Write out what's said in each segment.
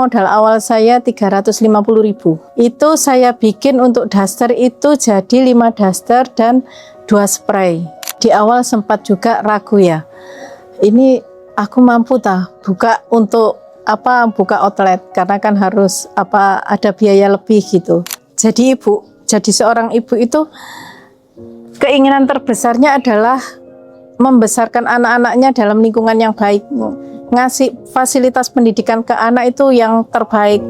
modal awal saya 350.000. Itu saya bikin untuk daster itu jadi 5 daster dan 2 spray. Di awal sempat juga ragu ya. Ini aku mampu buka untuk buka outlet, karena kan harus ada biaya lebih gitu. Jadi jadi seorang ibu itu keinginan terbesarnya adalah membesarkan anak-anaknya dalam lingkungan yang baik, ngasih fasilitas pendidikan ke anak itu yang terbaik.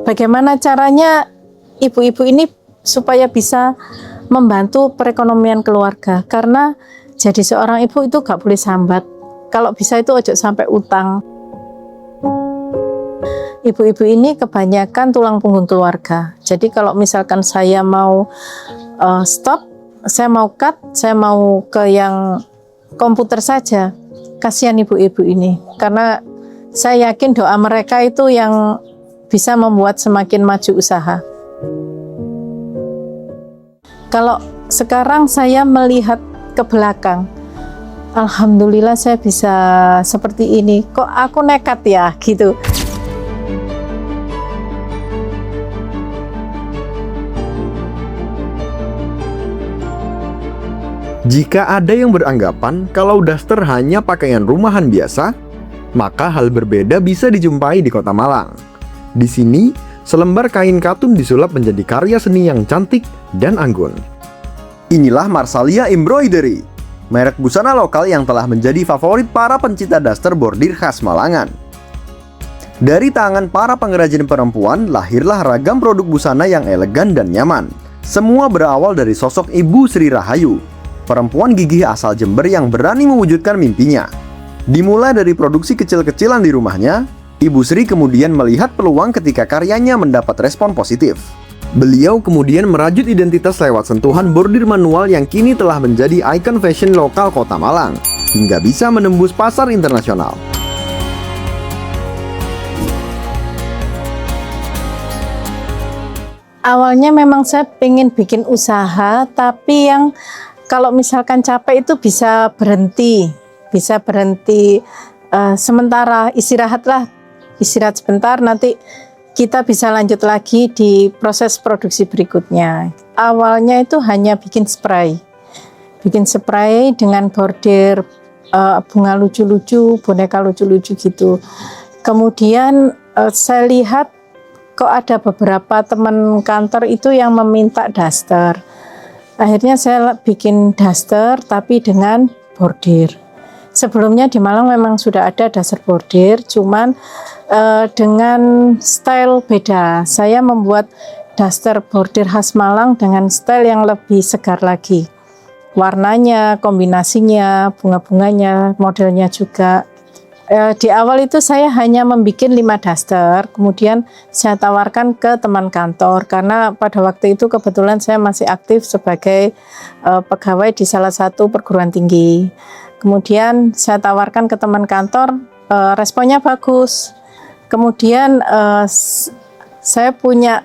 Bagaimana caranya ibu-ibu ini supaya bisa membantu perekonomian keluarga? Karena jadi seorang ibu itu gak boleh sambat. Kalau bisa itu ojo sampai utang. Ibu-ibu ini kebanyakan tulang punggung keluarga. Jadi kalau misalkan saya mau stop, saya mau cut, saya mau ke yang komputer saja, kasihan ibu-ibu ini, karena saya yakin doa mereka itu yang bisa membuat semakin maju usaha. Kalau sekarang saya melihat ke belakang, alhamdulillah saya bisa seperti ini. Kok aku nekat ya gitu. Jika ada yang beranggapan kalau daster hanya pakaian rumahan biasa, maka hal berbeda bisa dijumpai di Kota Malang. Di sini, selembar kain katun disulap menjadi karya seni yang cantik dan anggun. Inilah Marsalia Embroidery, merek busana lokal yang telah menjadi favorit para pencinta daster bordir khas Malangan. Dari tangan para pengrajin perempuan, lahirlah ragam produk busana yang elegan dan nyaman. Semua berawal dari sosok Ibu Sri Rahayu, perempuan gigih asal Jember yang berani mewujudkan mimpinya. Dimulai dari produksi kecil-kecilan di rumahnya, Ibu Sri kemudian melihat peluang ketika karyanya mendapat respon positif. Beliau kemudian merajut identitas lewat sentuhan bordir manual yang kini telah menjadi ikon fashion lokal Kota Malang, hingga bisa menembus pasar internasional. Awalnya memang saya pengen bikin usaha, tapi yang kalau misalkan capek itu bisa berhenti sementara, istirahat sebentar, nanti kita bisa lanjut lagi di proses produksi berikutnya. Awalnya itu hanya bikin spray dengan bordir bunga lucu-lucu, boneka lucu-lucu gitu. Kemudian saya lihat kok ada beberapa teman kantor itu yang meminta daster. Akhirnya saya bikin daster tapi dengan bordir. Sebelumnya di Malang memang sudah ada daster bordir, cuman dengan style beda. Saya membuat daster bordir khas Malang dengan style yang lebih segar lagi. Warnanya, kombinasinya, bunga-bunganya, modelnya juga. Di awal itu saya hanya membuat 5 daster, kemudian saya tawarkan ke teman kantor, karena pada waktu itu kebetulan saya masih aktif sebagai pegawai di salah satu perguruan tinggi. Kemudian saya tawarkan ke teman kantor, responnya bagus. Kemudian saya punya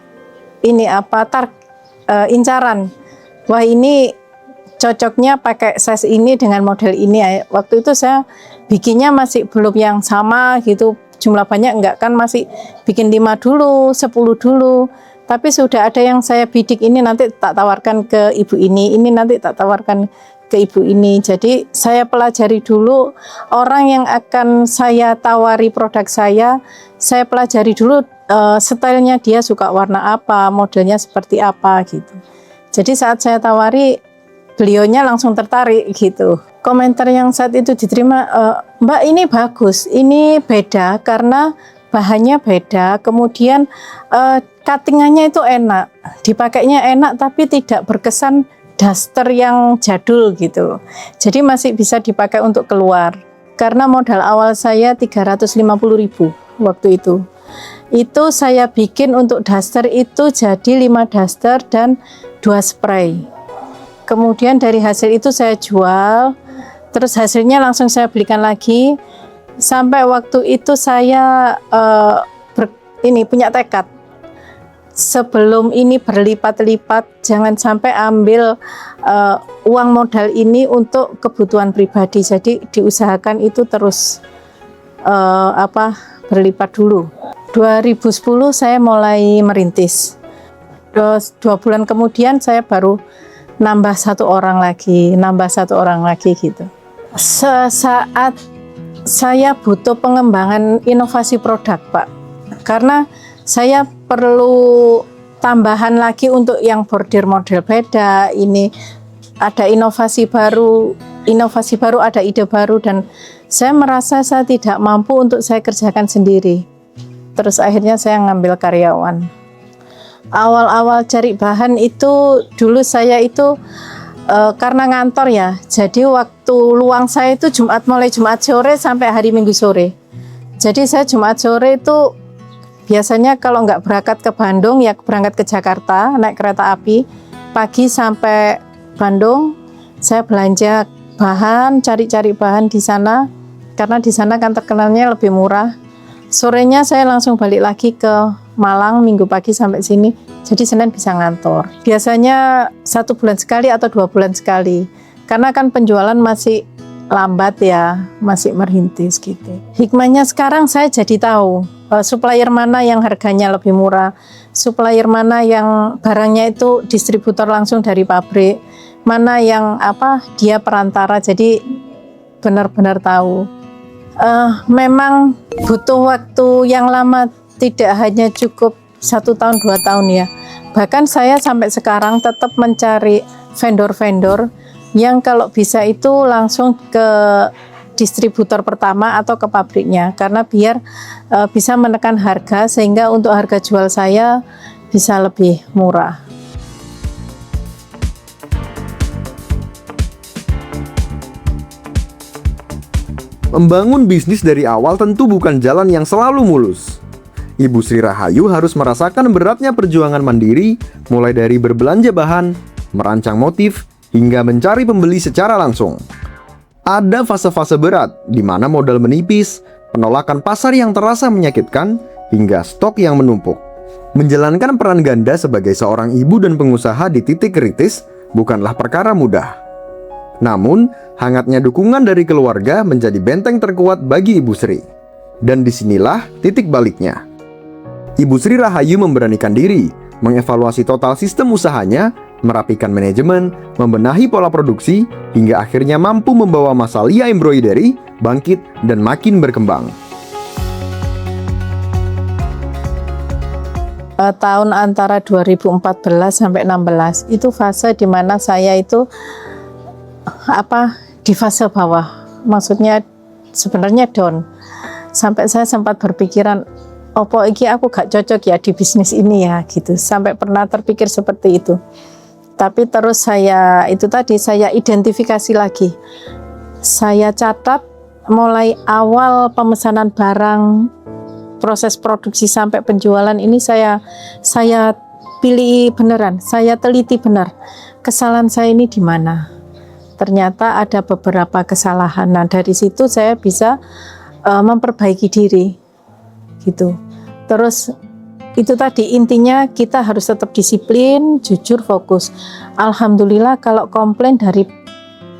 incaran, wah ini cocoknya pakai size ini dengan model ini. Waktu itu saya bikinnya masih belum yang sama gitu, jumlah banyak enggak kan, masih bikin 5 dulu, 10 dulu. Tapi sudah ada yang saya bidik, ini nanti tak tawarkan ke ibu ini nanti tak tawarkan ke ibu ini. Jadi saya pelajari dulu orang yang akan saya tawari produk saya pelajari dulu stylenya, dia suka warna apa, modelnya seperti apa gitu. Jadi saat saya tawari, beliaunya langsung tertarik gitu. Komentar yang saat itu diterima, Mbak ini bagus, ini beda karena bahannya beda, kemudian cuttingannya itu enak, dipakainya enak tapi tidak berkesan daster yang jadul gitu. Jadi masih bisa dipakai untuk keluar. Karena modal awal saya 350.000 waktu itu. Itu saya bikin untuk daster itu jadi 5 daster dan 2 spray. Kemudian dari hasil itu saya jual, terus hasilnya langsung saya belikan lagi. Sampai waktu itu saya punya tekad, sebelum ini berlipat-lipat, jangan sampai ambil uang modal ini untuk kebutuhan pribadi. Jadi diusahakan itu terus berlipat dulu. 2010 saya mulai merintis. Terus 2 bulan kemudian saya baru nambah satu orang lagi gitu. Sesaat saya butuh pengembangan inovasi produk, Pak. Karena saya perlu tambahan lagi untuk yang bordir model beda. Ini ada inovasi baru, ada ide baru, dan saya merasa saya tidak mampu untuk saya kerjakan sendiri. Terus akhirnya saya ngambil karyawan. Awal-awal cari bahan itu dulu saya itu karena ngantor ya, jadi waktu luang saya itu mulai Jumat sore sampai hari Minggu sore. Jadi saya Jumat sore itu biasanya kalau nggak berangkat ke Bandung ya berangkat ke Jakarta naik kereta api. Pagi sampai Bandung saya belanja bahan, cari-cari bahan di sana karena di sana kan terkenalnya lebih murah. Sorenya saya langsung balik lagi ke Malang Minggu pagi sampai sini. Jadi Senin bisa ngantor. Biasanya 1 bulan sekali atau 2 bulan sekali. Karena kan penjualan masih lambat ya, masih merintis gitu. Hikmahnya sekarang saya jadi tahu supplier mana yang harganya lebih murah, supplier mana yang barangnya itu distributor langsung dari pabrik, mana yang dia perantara. Jadi benar-benar tahu. Memang butuh waktu yang lama, tidak hanya cukup 1 tahun 2 tahun ya. Bahkan saya sampai sekarang tetap mencari vendor-vendor yang kalau bisa itu langsung ke distributor pertama atau ke pabriknya, karena biar bisa menekan harga sehingga untuk harga jual saya bisa lebih murah. Membangun bisnis dari awal tentu bukan jalan yang selalu mulus. Ibu Sri Rahayu harus merasakan beratnya perjuangan mandiri, mulai dari berbelanja bahan, merancang motif, hingga mencari pembeli secara langsung. Ada fase-fase berat, di mana modal menipis, penolakan pasar yang terasa menyakitkan, hingga stok yang menumpuk. Menjalankan peran ganda sebagai seorang ibu dan pengusaha di titik kritis bukanlah perkara mudah. Namun, hangatnya dukungan dari keluarga menjadi benteng terkuat bagi Ibu Sri. Dan disinilah titik baliknya. Ibu Sri Rahayu memberanikan diri, mengevaluasi total sistem usahanya, merapikan manajemen, membenahi pola produksi, hingga akhirnya mampu membawa Masalia Embroidery bangkit dan makin berkembang. Tahun antara 2014 sampai 16 itu fase di mana saya itu di fase bawah, maksudnya sebenarnya down. Sampai saya sempat berpikiran, opo iki aku gak cocok ya di bisnis ini ya gitu. Sampai pernah terpikir seperti itu. Tapi terus saya identifikasi lagi. Saya catat mulai awal pemesanan barang, proses produksi sampai penjualan ini saya pilih beneran, saya teliti benar. Kesalahan saya ini di mana? Ternyata ada beberapa kesalahan. Nah, dari situ saya bisa memperbaiki diri gitu. Terus itu tadi intinya kita harus tetap disiplin, jujur, fokus. Alhamdulillah kalau komplain dari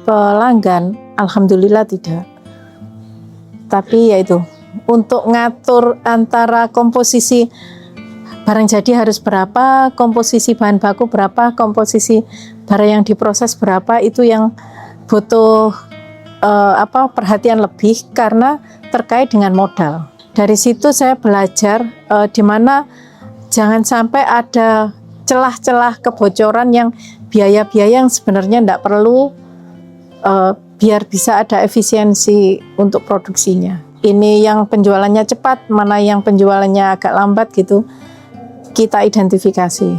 pelanggan, alhamdulillah tidak. Tapi ya itu, untuk ngatur antara komposisi barang jadi harus berapa, komposisi bahan baku berapa, komposisi barang yang diproses berapa, itu yang butuh perhatian lebih karena terkait dengan modal. Dari situ saya belajar di mana jangan sampai ada celah-celah kebocoran yang biaya-biaya yang sebenarnya tidak perlu, biar bisa ada efisiensi untuk produksinya. Ini yang penjualannya cepat, mana yang penjualannya agak lambat gitu, kita identifikasi.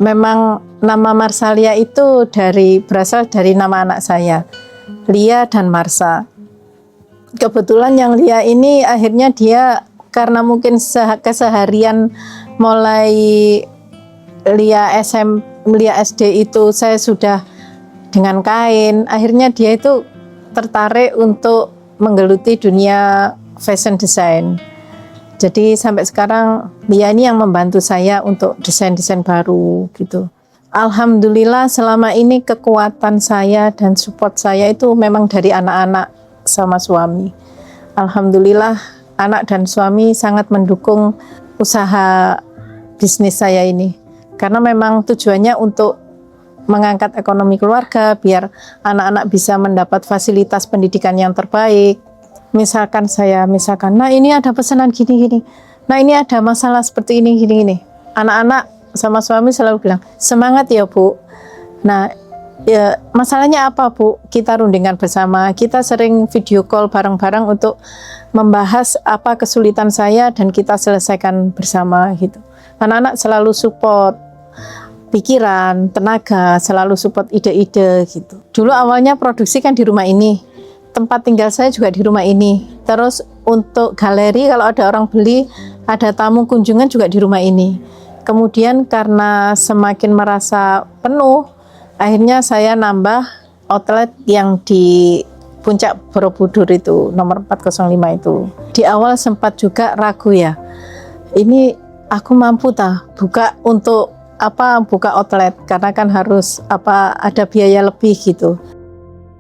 Memang nama Marsalia itu berasal dari nama anak saya, Lia dan Marsa. Kebetulan yang Lia ini akhirnya dia karena mungkin keseharian mulai Lia SD itu saya sudah dengan kain, akhirnya dia itu tertarik untuk menggeluti dunia fashion design. Jadi sampai sekarang Lia ini yang membantu saya untuk desain-desain baru gitu. Alhamdulillah selama ini kekuatan saya dan support saya itu memang dari anak-anak sama suami. Alhamdulillah anak dan suami sangat mendukung usaha bisnis saya ini. Karena memang tujuannya untuk mengangkat ekonomi keluarga, biar anak-anak bisa mendapat fasilitas pendidikan yang terbaik. Misalkan, nah ini ada pesanan gini-gini, nah ini ada masalah seperti ini gini-gini. Anak-anak sama suami selalu bilang, semangat ya Bu. Nah, ya, masalahnya apa Bu? Kita rundingkan bersama. Kita sering video call bareng-bareng untuk membahas apa kesulitan saya dan kita selesaikan bersama gitu. Anak-anak selalu support pikiran, tenaga, selalu support ide-ide gitu. Dulu awalnya produksi kan di rumah ini. Tempat tinggal saya juga di rumah ini. Terus untuk galeri kalau ada orang beli, ada tamu kunjungan juga di rumah ini. Kemudian karena semakin merasa penuh, akhirnya saya nambah outlet yang di Puncak Borobudur itu, nomor 405 itu. Di awal sempat juga ragu ya, ini aku mampu buka untuk buka outlet, karena kan harus ada biaya lebih gitu.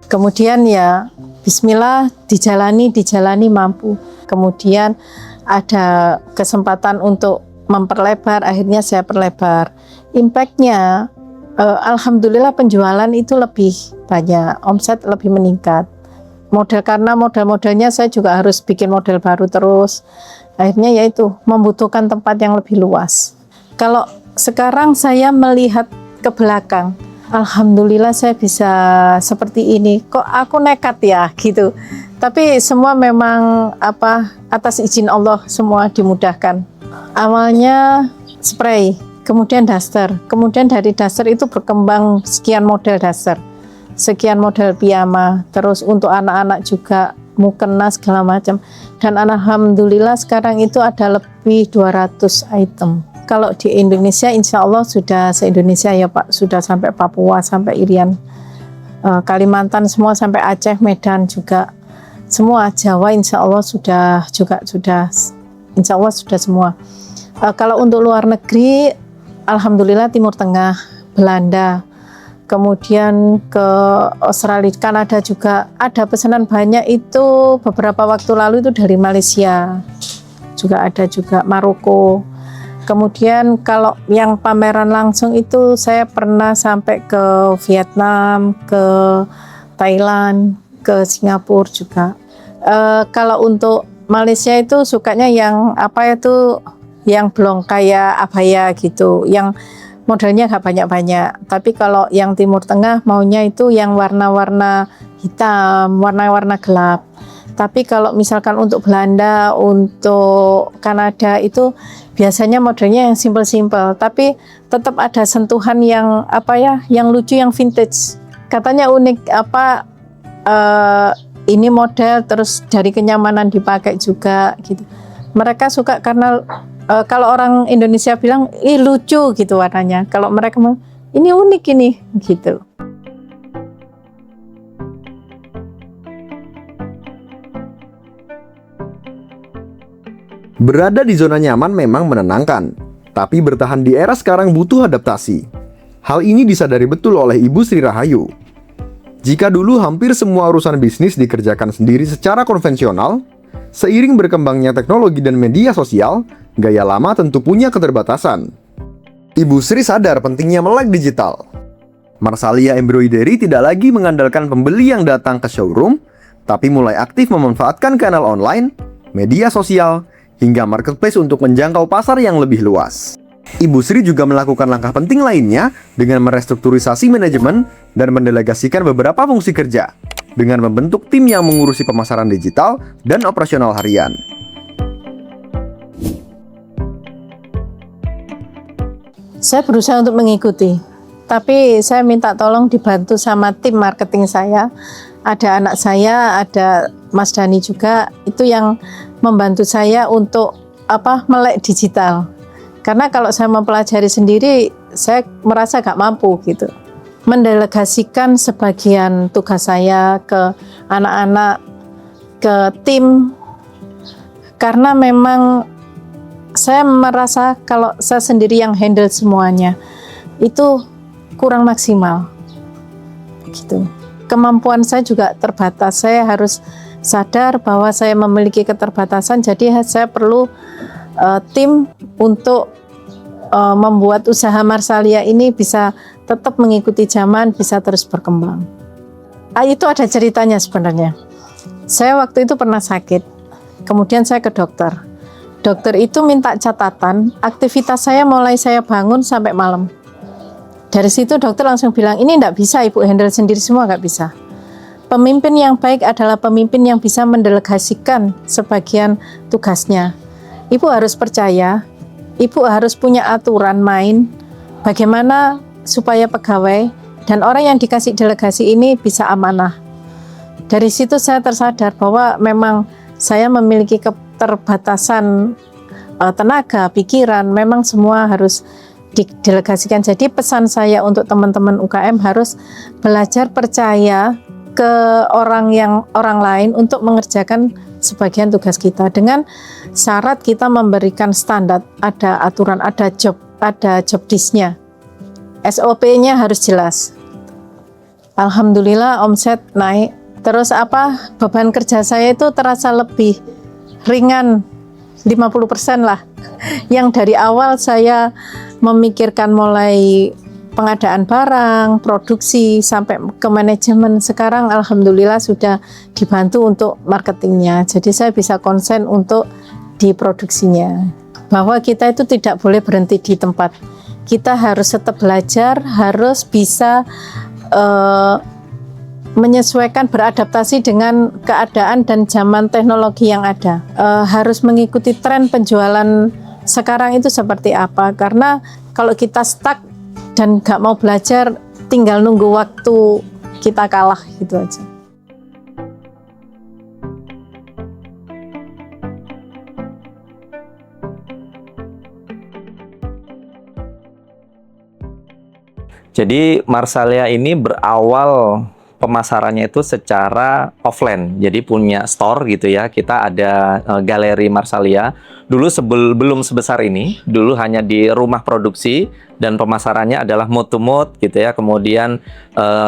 Kemudian ya bismillah, dijalani mampu. Kemudian ada kesempatan untuk memperlebar, akhirnya saya perlebar. Impact-nya alhamdulillah penjualan itu lebih banyak, omset lebih meningkat. Karena model-modelnya saya juga harus bikin model baru terus. Akhirnya yaitu membutuhkan tempat yang lebih luas. Kalau sekarang saya melihat ke belakang, alhamdulillah saya bisa seperti ini. Kok aku nekat ya gitu. Tapi semua memang atas izin Allah semua dimudahkan. Awalnya spray, kemudian daster. Kemudian dari daster itu berkembang sekian model daster. Sekian model piyama. Terus untuk anak-anak juga mukena segala macam. Dan alhamdulillah sekarang itu ada lebih 200 item. Kalau di Indonesia insya Allah sudah se-Indonesia ya Pak, sudah sampai Papua, sampai Irian, Kalimantan semua, sampai Aceh, Medan juga. Semua Jawa insya Allah sudah insya Allah sudah semua. Kalau untuk luar negeri, alhamdulillah Timur Tengah, Belanda, kemudian ke Australia, Kanada juga ada pesanan banyak itu. Beberapa waktu lalu itu dari Malaysia, juga ada juga Maroko. Kemudian kalau yang pameran langsung itu saya pernah sampai ke Vietnam, ke Thailand, ke Singapura juga. Kalau untuk Malaysia itu sukanya yang yang blong kayak abaya gitu, yang modelnya gak banyak-banyak. Tapi kalau yang Timur Tengah maunya itu yang warna-warna hitam, warna-warna gelap. Tapi kalau misalkan untuk Belanda, untuk Kanada itu biasanya modelnya yang simple-simple, tapi tetap ada sentuhan yang yang lucu, yang vintage. Katanya unik ini model, terus dari kenyamanan dipakai juga gitu. Mereka suka karena kalau orang Indonesia bilang ih lucu gitu warnanya. Kalau mereka bilang ini unik ini gitu. Berada di zona nyaman memang menenangkan, tapi bertahan di era sekarang butuh adaptasi. Hal ini disadari betul oleh Ibu Sri Rahayu. Jika dulu hampir semua urusan bisnis dikerjakan sendiri secara konvensional, seiring berkembangnya teknologi dan media sosial, gaya lama tentu punya keterbatasan. Ibu Sri sadar pentingnya melek digital. Marsalia Embroidery tidak lagi mengandalkan pembeli yang datang ke showroom, tapi mulai aktif memanfaatkan kanal online, media sosial, hingga marketplace untuk menjangkau pasar yang lebih luas. Ibu Sri juga melakukan langkah penting lainnya dengan merestrukturisasi manajemen dan mendelegasikan beberapa fungsi kerja, dengan membentuk tim yang mengurusi pemasaran digital dan operasional harian. Saya berusaha untuk mengikuti, tapi saya minta tolong dibantu sama tim marketing saya. Ada anak saya, ada Mas Dani juga, itu yang membantu saya untuk melek digital. Karena kalau saya mempelajari sendiri, saya merasa gak mampu gitu. Mendelegasikan sebagian tugas saya ke anak-anak, ke tim, karena memang saya merasa kalau saya sendiri yang handle semuanya itu kurang maksimal gitu. Kemampuan saya juga terbatas, saya harus sadar bahwa saya memiliki keterbatasan, jadi saya perlu tim untuk membuat usaha Marsalia ini bisa tetap mengikuti zaman, bisa terus berkembang. Itu ada ceritanya sebenarnya. Saya waktu itu pernah sakit, kemudian saya ke dokter. Dokter itu minta catatan aktivitas saya mulai saya bangun sampai malam. Dari situ dokter langsung bilang, ini enggak bisa Ibu handle sendiri semua, enggak bisa. Pemimpin yang baik adalah pemimpin yang bisa mendelegasikan sebagian tugasnya. Ibu harus percaya, Ibu harus punya aturan main bagaimana supaya pegawai dan orang yang dikasih delegasi ini bisa amanah. Dari situ saya tersadar bahwa memang saya memiliki keterbatasan tenaga, pikiran, memang semua harus didelegasikan. Jadi pesan saya untuk teman-teman UKM harus belajar percaya ke orang lain untuk mengerjakan sebagian tugas kita, dengan syarat kita memberikan standar, ada aturan, ada job desk-nya. SOP-nya harus jelas. Alhamdulillah omset naik. Terus beban kerja saya itu terasa lebih ringan, 50% lah. Yang dari awal saya memikirkan mulai pengadaan barang, produksi, sampai ke manajemen, sekarang alhamdulillah sudah dibantu untuk marketingnya. Jadi saya bisa konsen untuk di produksinya. Bahwa kita itu tidak boleh berhenti di tempat. Kita harus tetap belajar, harus bisa menyesuaikan, beradaptasi dengan keadaan dan zaman teknologi yang ada. Harus mengikuti tren penjualan sekarang itu seperti apa. Karena kalau kita stuck dan gak mau belajar, tinggal nunggu waktu kita kalah gitu aja. Jadi Marsalia ini berawal pemasarannya itu secara offline, jadi punya store gitu ya. Kita ada galeri Marsalia. Dulu belum sebesar ini, dulu hanya di rumah produksi dan pemasarannya adalah mood to mood gitu ya. Kemudian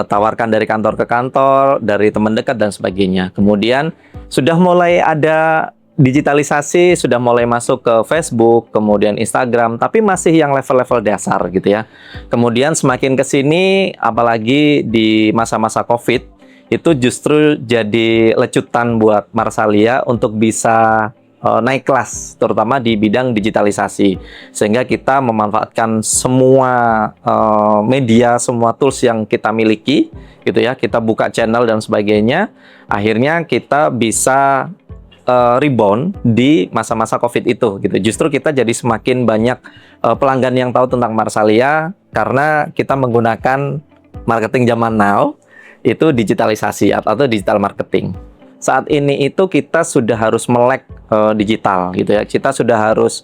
tawarkan dari kantor ke kantor, dari teman dekat dan sebagainya. Kemudian sudah mulai ada digitalisasi, sudah mulai masuk ke Facebook, kemudian Instagram, tapi masih yang level-level dasar gitu ya. Kemudian semakin ke sini, apalagi di masa-masa COVID, itu justru jadi lecutan buat Marsalia untuk bisa naik kelas, terutama di bidang digitalisasi. Sehingga kita memanfaatkan semua media, semua tools yang kita miliki gitu ya. Kita buka channel dan sebagainya. Akhirnya kita bisa rebound di masa-masa COVID itu gitu. Justru kita jadi semakin banyak pelanggan yang tahu tentang Marsalia karena kita menggunakan marketing zaman now, itu digitalisasi atau digital marketing. Saat ini itu kita sudah harus melek digital gitu ya. Kita sudah harus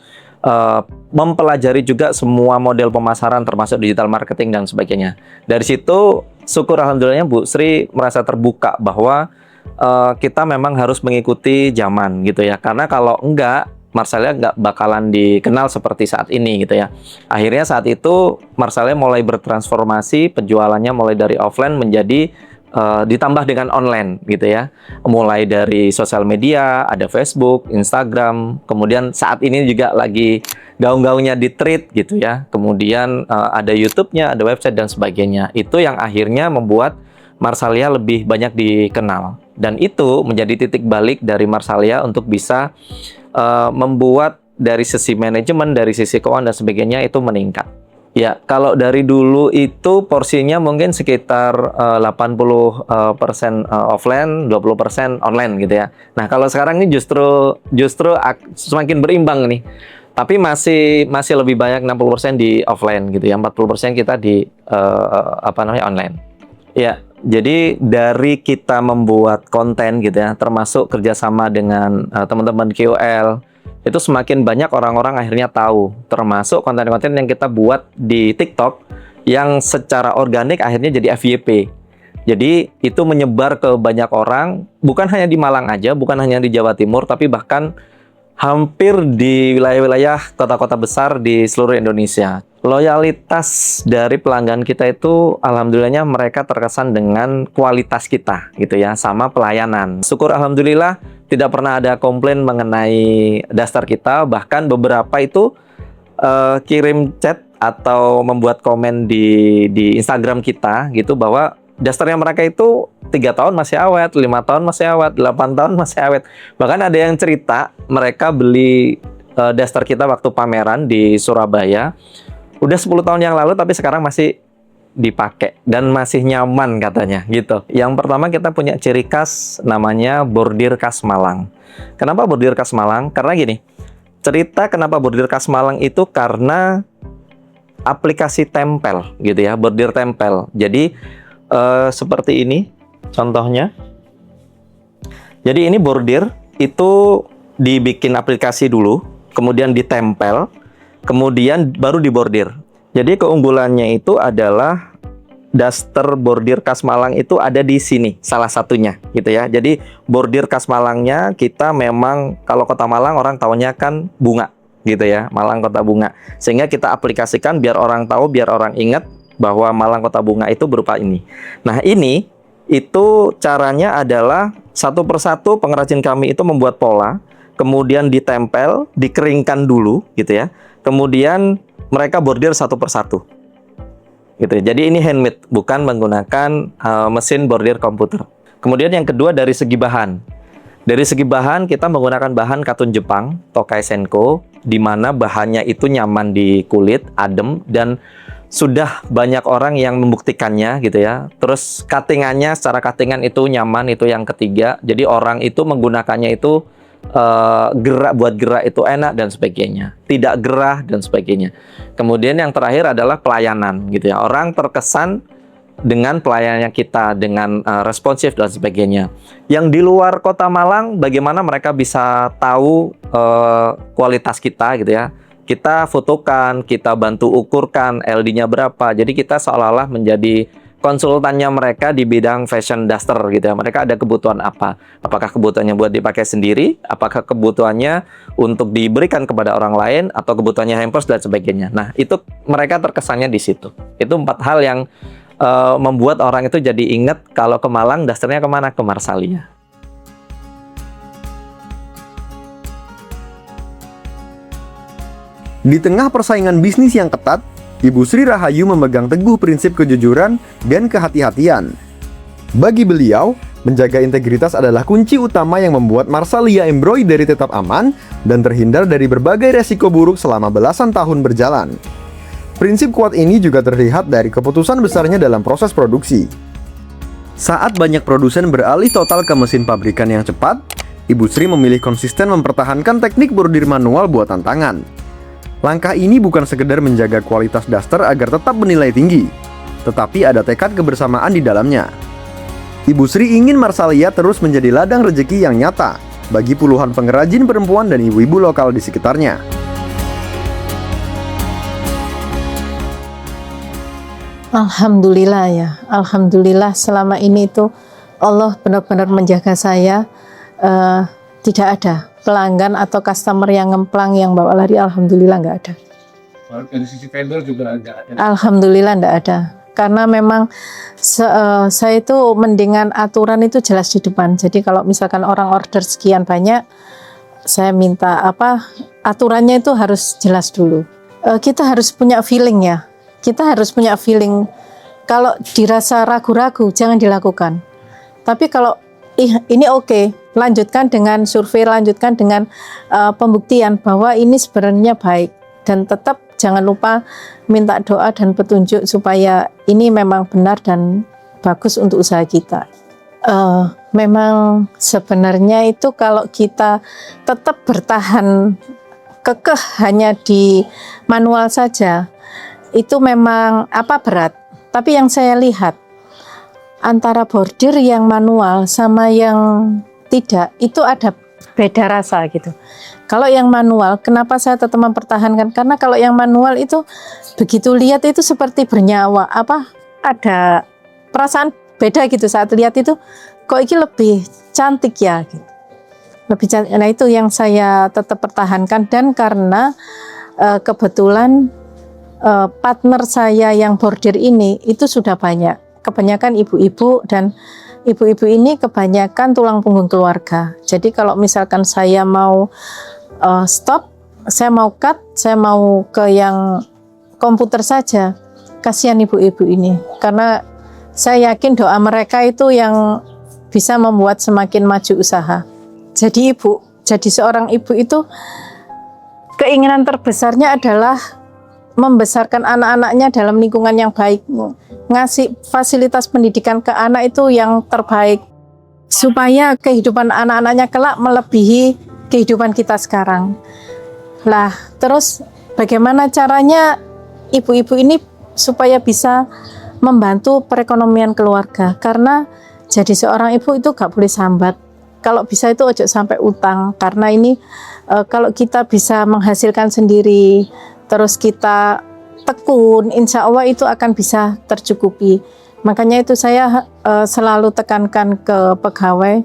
mempelajari juga semua model pemasaran termasuk digital marketing dan sebagainya. Dari situ syukur alhamdulillahnya Bu Sri merasa terbuka bahwa kita memang harus mengikuti zaman gitu ya, karena kalau enggak Marsalia nggak bakalan dikenal seperti saat ini gitu ya. Akhirnya saat itu Marsalia mulai bertransformasi, penjualannya mulai dari offline menjadi ditambah dengan online gitu ya. Mulai dari sosial media, ada Facebook, Instagram, kemudian saat ini juga lagi gaung-gaungnya di Thread gitu ya. Kemudian ada YouTube-nya, ada website dan sebagainya. Itu yang akhirnya membuat Marsalia lebih banyak dikenal. Dan itu menjadi titik balik dari Marsalia untuk bisa membuat dari sisi manajemen, dari sisi keuangan dan sebagainya itu meningkat. Ya, kalau dari dulu itu porsinya mungkin sekitar 80% offline, 20% online gitu ya. Nah, kalau sekarang ini justru semakin berimbang nih. Tapi masih lebih banyak 60% di offline gitu ya. 40% kita di online. Ya, jadi dari kita membuat konten gitu ya, termasuk kerjasama dengan teman-teman KOL, itu semakin banyak orang-orang akhirnya tahu, termasuk konten-konten yang kita buat di TikTok yang secara organik akhirnya jadi FYP. Jadi itu menyebar ke banyak orang, bukan hanya di Malang aja, bukan hanya di Jawa Timur, tapi bahkan hampir di wilayah-wilayah kota-kota besar di seluruh Indonesia. Loyalitas dari pelanggan kita itu alhamdulillahnya mereka terkesan dengan kualitas kita gitu ya, sama pelayanan. Syukur alhamdulillah tidak pernah ada komplain mengenai daster kita, bahkan beberapa itu kirim chat atau membuat komen di Instagram kita gitu bahwa dasternya mereka itu 3 tahun masih awet, 5 tahun masih awet, 8 tahun masih awet. Bahkan ada yang cerita mereka beli daster kita waktu pameran di Surabaya udah 10 tahun yang lalu tapi sekarang masih dipakai dan masih nyaman katanya gitu. Yang pertama kita punya ciri khas namanya bordir khas Malang. Kenapa bordir khas Malang? Karena gini, cerita kenapa bordir khas Malang itu karena aplikasi tempel gitu ya, bordir tempel. Jadi seperti ini contohnya. Jadi ini bordir itu dibikin aplikasi dulu, kemudian ditempel, kemudian baru dibordir. Jadi keunggulannya itu adalah daster bordir khas Malang itu ada di sini salah satunya gitu ya. Jadi bordir khas Malangnya kita memang kalau Kota Malang orang taunya kan bunga gitu ya, Malang Kota Bunga. Sehingga kita aplikasikan biar orang tahu, biar orang ingat bahwa Malang Kota Bunga itu berupa ini. Nah ini itu caranya adalah satu persatu pengrajin kami itu membuat pola, kemudian ditempel, dikeringkan dulu gitu ya. Kemudian mereka bordir satu persatu. Gitu. Jadi ini handmade, bukan menggunakan mesin bordir komputer. Kemudian yang kedua dari segi bahan. Dari segi bahan kita menggunakan bahan katun Jepang, Tokai Senko, di mana bahannya itu nyaman di kulit, adem, dan sudah banyak orang yang membuktikannya gitu ya. Terus cuttingannya, secara cuttingan itu nyaman, itu yang ketiga. Jadi orang itu menggunakannya itu buat gerak itu enak dan sebagainya, tidak gerah dan sebagainya. Kemudian yang terakhir adalah pelayanan gitu ya. Orang terkesan dengan pelayanannya kita, dengan responsif dan sebagainya. Yang di luar Kota Malang, bagaimana mereka bisa tahu kualitas kita gitu ya. Kita fotokan, kita bantu ukurkan LD-nya berapa. Jadi kita seolah-olah menjadi konsultannya mereka di bidang fashion duster gitu ya. Mereka ada kebutuhan apa? Apakah kebutuhannya buat dipakai sendiri? Apakah kebutuhannya untuk diberikan kepada orang lain? Atau kebutuhannya hampers dan sebagainya. Nah, itu mereka terkesannya di situ. Itu 4 hal yang membuat orang itu jadi ingat kalau ke Malang dasternya kemana? Ke Marsalia. Di tengah persaingan bisnis yang ketat, Ibu Sri Rahayu memegang teguh prinsip kejujuran dan kehati-hatian. Bagi beliau, menjaga integritas adalah kunci utama yang membuat Marsalia Embroidery tetap aman dan terhindar dari berbagai resiko buruk selama belasan tahun berjalan. Prinsip kuat ini juga terlihat dari keputusan besarnya dalam proses produksi. Saat banyak produsen beralih total ke mesin pabrikan yang cepat, Ibu Sri memilih konsisten mempertahankan teknik bordir manual buatan tangan. Langkah ini bukan sekedar menjaga kualitas daster agar tetap bernilai tinggi, tetapi ada tekad kebersamaan di dalamnya. Ibu Sri ingin Marsalia terus menjadi ladang rezeki yang nyata bagi puluhan pengrajin perempuan dan ibu-ibu lokal di sekitarnya. Alhamdulillah ya, alhamdulillah selama ini itu Allah benar-benar menjaga saya. Tidak ada pelanggan atau customer yang ngemplang yang bawa lari, alhamdulillah nggak ada. Dari sisi vendor juga nggak ada. Alhamdulillah nggak ada. Karena memang saya itu mendingan aturan itu jelas di depan. Jadi kalau misalkan orang order sekian banyak, saya minta aturannya itu harus jelas dulu. Kita harus punya feeling ya. Kita harus punya feeling. Kalau dirasa ragu-ragu, jangan dilakukan. Tapi kalau ini oke, lanjutkan dengan survei, lanjutkan dengan pembuktian bahwa ini sebenarnya baik. Dan tetap jangan lupa minta doa dan petunjuk supaya ini memang benar dan bagus untuk usaha kita. Memang sebenarnya itu kalau kita tetap bertahan kekeh hanya di manual saja, itu memang berat. Tapi yang saya lihat, antara bordir yang manual sama yang tidak, itu ada beda rasa gitu. Kalau yang manual, kenapa saya tetap mempertahankan? Karena kalau yang manual itu begitu lihat itu seperti bernyawa, ada perasaan beda gitu saat lihat itu, kok ini lebih cantik ya gitu. Nah itu yang saya tetap pertahankan, dan karena kebetulan partner saya yang bordir ini itu sudah banyak, kebanyakan ibu-ibu, dan ibu-ibu ini kebanyakan tulang punggung keluarga. Jadi kalau misalkan saya mau stop, saya mau cut, saya mau ke yang komputer saja, kasihan ibu-ibu ini, karena saya yakin doa mereka itu yang bisa membuat semakin maju usaha. Jadi seorang ibu itu keinginan terbesarnya adalah membesarkan anak-anaknya dalam lingkungan yang baik, ngasih fasilitas pendidikan ke anak itu yang terbaik, supaya kehidupan anak-anaknya kelak melebihi kehidupan kita sekarang. Lah, terus bagaimana caranya ibu-ibu ini supaya bisa membantu perekonomian keluarga? Karena jadi seorang ibu itu gak boleh sambat. Kalau bisa itu ojo sampai utang, karena ini kalau kita bisa menghasilkan sendiri, terus kita tekun, insya Allah itu akan bisa tercukupi. Makanya itu saya selalu tekankan ke pegawai,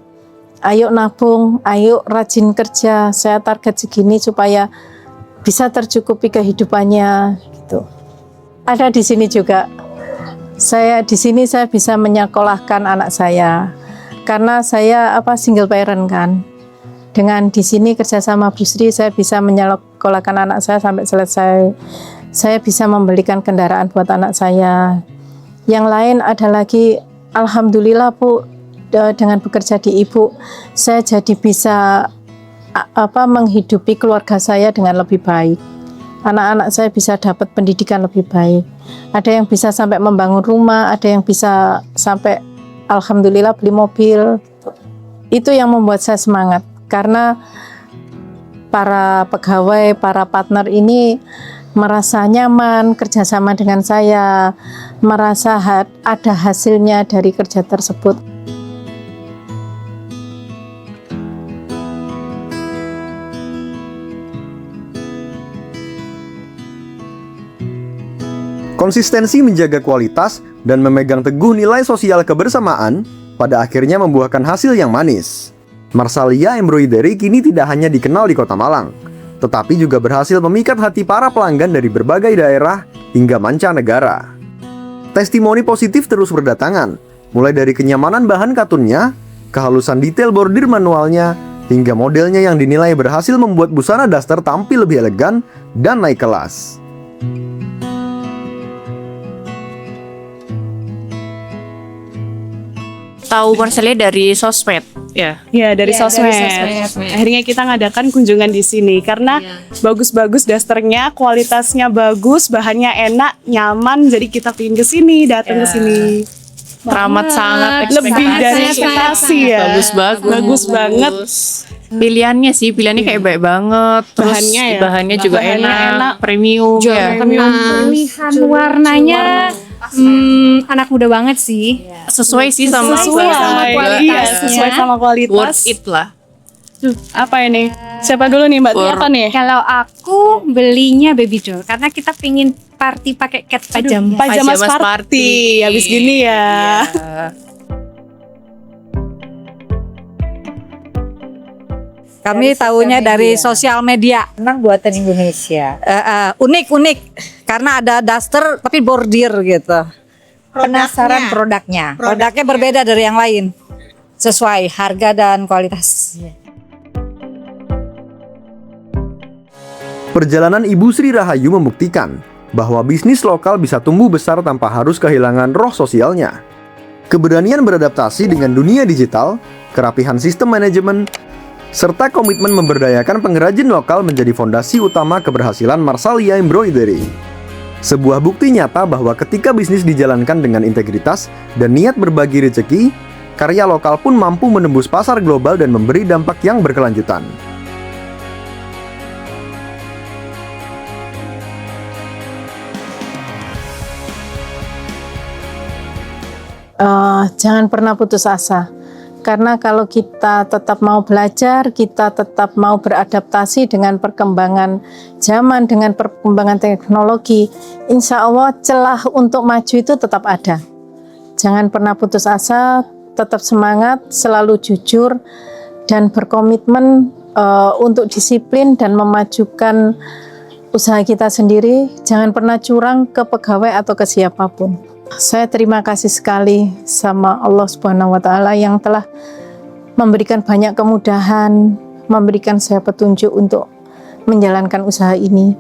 ayo nabung, ayo rajin kerja, saya target segini supaya bisa tercukupi kehidupannya gitu. Ada di sini juga. Di sini saya bisa menyekolahkan anak saya. Karena saya single parent kan. Dengan di sini kerjasama Bu Sri, saya bisa menyekolahkan anak saya sampai selesai. Saya bisa membelikan kendaraan buat anak saya. Yang lain ada lagi, alhamdulillah Bu, dengan bekerja di Ibu, saya jadi bisa menghidupi keluarga saya dengan lebih baik. Anak-anak saya bisa dapat pendidikan lebih baik. Ada yang bisa sampai membangun rumah, ada yang bisa sampai alhamdulillah beli mobil. Itu yang membuat saya semangat, karena para pegawai, para partner ini merasa nyaman kerjasama dengan saya, merasa ada hasilnya dari kerja tersebut. Konsistensi menjaga kualitas dan memegang teguh nilai sosial kebersamaan pada akhirnya membuahkan hasil yang manis. Marsalia Embroidery kini tidak hanya dikenal di Kota Malang, tetapi juga berhasil memikat hati para pelanggan dari berbagai daerah hingga mancanegara. Testimoni positif terus berdatangan, mulai dari kenyamanan bahan katunnya, kehalusan detail bordir manualnya, hingga modelnya yang dinilai berhasil membuat busana daster tampil lebih elegan dan naik kelas. Tahu Marsalia dari sosmed ya. Ya, dari sosmed. Akhirnya kita ngadakan kunjungan di sini karena bagus-bagus dasternya, kualitasnya bagus, bahannya enak, nyaman. Jadi kita pingin ke sini, datang ke sini. Teramat sangat Lebih dari ekspektasi ya. Bagus banget. Pilihannya kayak baik banget. Terus Bahannya ya. juga enak, premium ya. Pilihan warnanya anak muda banget sih. Sesuai sih sama Sesuai sama kualitas. Worth it lah. Apa ini? Siapa dulu nih Mbak Tia, apa nih? Kalau aku belinya baby doll karena kita pingin party pakai cat pajama. Pajamas party. Habis gini ya. Kami tahunya dari sosial media. Memang buatan Indonesia. Unik karena ada daster tapi bordir gitu. Penasaran produknya. Produknya berbeda dari yang lain, sesuai harga dan kualitas. Perjalanan Ibu Sri Rahayu membuktikan bahwa bisnis lokal bisa tumbuh besar tanpa harus kehilangan roh sosialnya. Keberanian beradaptasi dengan dunia digital, kerapihan sistem manajemen, serta komitmen memberdayakan pengrajin lokal menjadi fondasi utama keberhasilan Marsalia Embroidery. Sebuah bukti nyata bahwa ketika bisnis dijalankan dengan integritas dan niat berbagi rezeki, karya lokal pun mampu menembus pasar global dan memberi dampak yang berkelanjutan. Jangan pernah putus asa. Karena kalau kita tetap mau belajar, kita tetap mau beradaptasi dengan perkembangan zaman, dengan perkembangan teknologi, insya Allah celah untuk maju itu tetap ada. Jangan pernah putus asa, tetap semangat, selalu jujur, dan berkomitmen untuk disiplin dan memajukan usaha kita sendiri. Jangan pernah curang ke pegawai atau ke siapapun. Saya terima kasih sekali sama Allah Subhanahu wa Ta'ala yang telah memberikan banyak kemudahan, memberikan saya petunjuk untuk menjalankan usaha ini.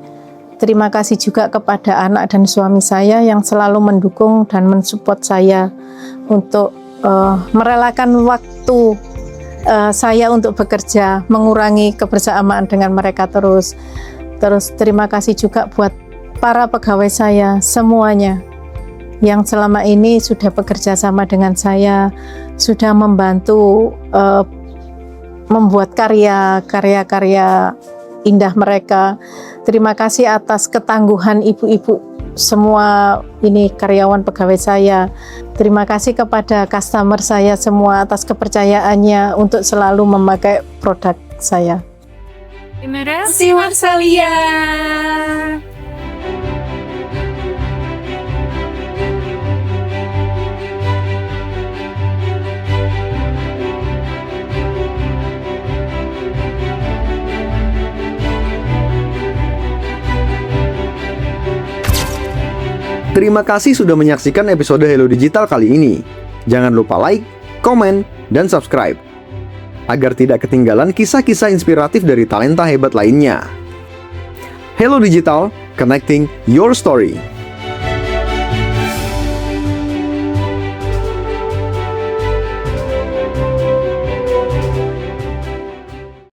Terima kasih juga kepada anak dan suami saya yang selalu mendukung dan mensupport saya untuk merelakan waktu saya untuk bekerja, mengurangi kebersamaan dengan mereka terus. Terima kasih juga buat para pegawai saya semuanya yang selama ini sudah bekerja sama dengan saya, sudah membantu membuat karya-karya indah mereka. Terima kasih atas ketangguhan ibu-ibu semua ini karyawan pegawai saya. Terima kasih kepada customer saya semua atas kepercayaannya untuk selalu memakai produk saya. Terima kasih Marsalia. Terima kasih sudah menyaksikan episode Hello Digital kali ini. Jangan lupa like, komen, dan subscribe agar tidak ketinggalan kisah-kisah inspiratif dari talenta hebat lainnya. Hello Digital, connecting your story.